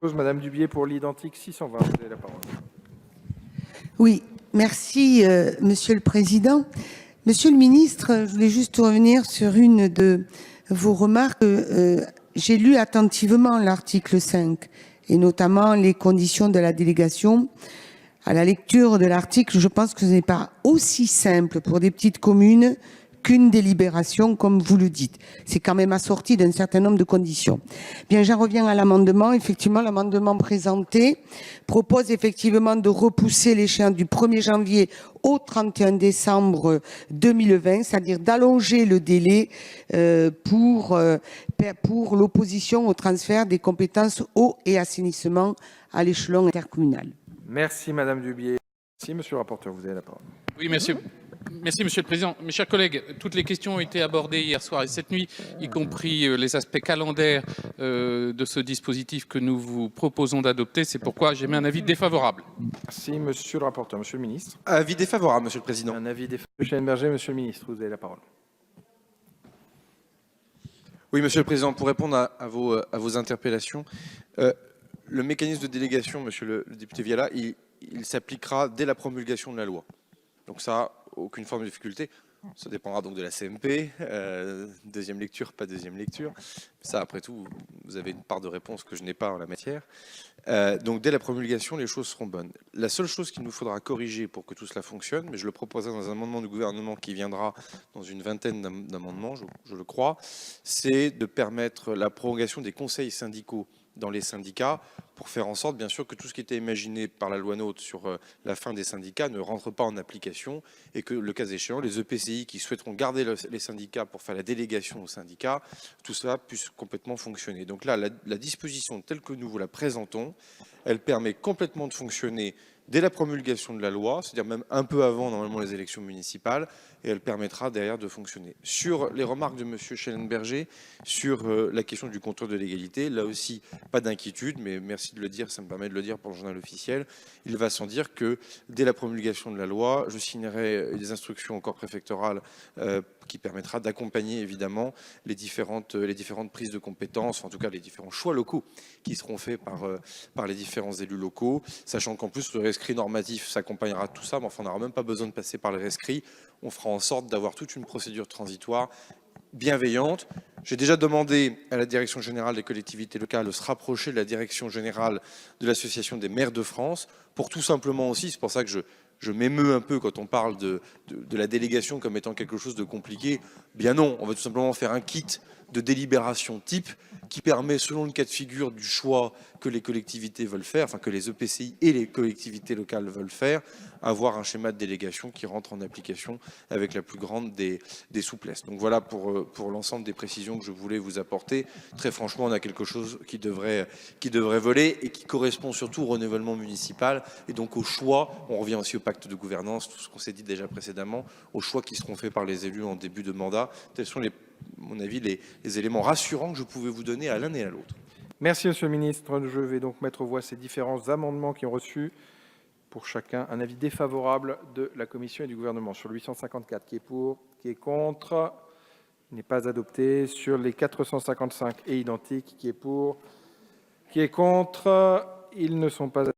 Madame Dubié pour l'identique 620. Vous avez la parole. Oui, merci, Monsieur le Président. Monsieur le ministre, je voulais juste revenir sur une de vos remarques. J'ai lu attentivement l'article 5 et notamment les conditions de la délégation. À la lecture de l'article, je pense que ce n'est pas aussi simple pour des petites communes qu'une délibération, comme vous le dites. C'est quand même assorti d'un certain nombre de conditions. Bien, j'en reviens à l'amendement. Effectivement, l'amendement présenté propose effectivement de repousser l'échéance du 1er janvier au 31 décembre 2020, c'est-à-dire d'allonger le délai pour l'opposition au transfert des compétences eau et assainissement à l'échelon intercommunal. Merci Madame Dubié. Merci Monsieur le rapporteur, vous avez la parole. Oui, merci Monsieur le Président. Mes chers collègues, toutes les questions ont été abordées hier soir et cette nuit, y compris les aspects calendaires de ce dispositif que nous vous proposons d'adopter. C'est pourquoi j'émets un avis défavorable. Merci Monsieur le rapporteur. Monsieur le ministre. Avis défavorable, Monsieur le Président. Un avis défavorable. Monsieur Schellenberger, Monsieur le ministre, vous avez la parole. Oui, Monsieur le Président, pour répondre à vos interpellations, le mécanisme de délégation, Monsieur le député Viala, il s'appliquera dès la promulgation de la loi. Donc ça, aucune forme de difficulté. Ça dépendra donc de la CMP, deuxième lecture, pas deuxième lecture. Ça, après tout, vous avez une part de réponse que je n'ai pas en la matière. Donc dès la promulgation, les choses seront bonnes. La seule chose qu'il nous faudra corriger pour que tout cela fonctionne, mais je le proposerai dans un amendement du gouvernement qui viendra dans une vingtaine d'amendements, je le crois, c'est de permettre la prolongation des conseils syndicaux dans les syndicats pour faire en sorte, bien sûr, que tout ce qui était imaginé par la loi NOTRe sur la fin des syndicats ne rentre pas en application et que, le cas échéant, les EPCI qui souhaiteront garder les syndicats pour faire la délégation aux syndicats, tout cela puisse complètement fonctionner. Donc là, la disposition telle que nous vous la présentons, elle permet complètement de fonctionner dès la promulgation de la loi, c'est-à-dire même un peu avant, normalement, les élections municipales, et elle permettra derrière de fonctionner. Sur les remarques de Monsieur Schellenberger, sur la question du contrôle de l'égalité, là aussi, pas d'inquiétude, mais merci de le dire, ça me permet de le dire pour le journal officiel. Il va sans dire que dès la promulgation de la loi, je signerai des instructions au corps préfectoral qui permettra d'accompagner évidemment les différentes prises de compétences, en tout cas les différents choix locaux qui seront faits par les différents élus locaux, sachant qu'en plus le rescrit normatif s'accompagnera de tout ça, mais enfin on n'aura même pas besoin de passer par le rescrit, on fera en sorte d'avoir toute une procédure transitoire bienveillante. J'ai déjà demandé à la Direction générale des collectivités locales de se rapprocher de la Direction générale de l'Association des maires de France pour tout simplement aussi, c'est pour ça que je m'émeus un peu quand on parle de la délégation comme étant quelque chose de compliqué. Bien non, on va tout simplement faire un kit de délibération type qui permet, selon le cas de figure du choix que les collectivités veulent faire, enfin que les EPCI et les collectivités locales veulent faire, avoir un schéma de délégation qui rentre en application avec la plus grande des souplesses. Donc voilà pour l'ensemble des précisions que je voulais vous apporter. Très franchement, on a quelque chose qui devrait voler et qui correspond surtout au renouvellement municipal et donc au choix, on revient aussi au pacte de gouvernance, tout ce qu'on s'est dit déjà précédemment, aux choix qui seront faits par les élus en début de mandat. Tels sont, à mon avis, les éléments rassurants que je pouvais vous donner à l'un et à l'autre. Merci Monsieur le ministre. Je vais donc mettre aux voix ces différents amendements qui ont reçu pour chacun un avis défavorable de la Commission et du gouvernement. Sur le 854, qui est pour, qui est contre, il n'est pas adopté. Sur les 455 et identiques, qui est pour, qui est contre, ils ne sont pas adoptés.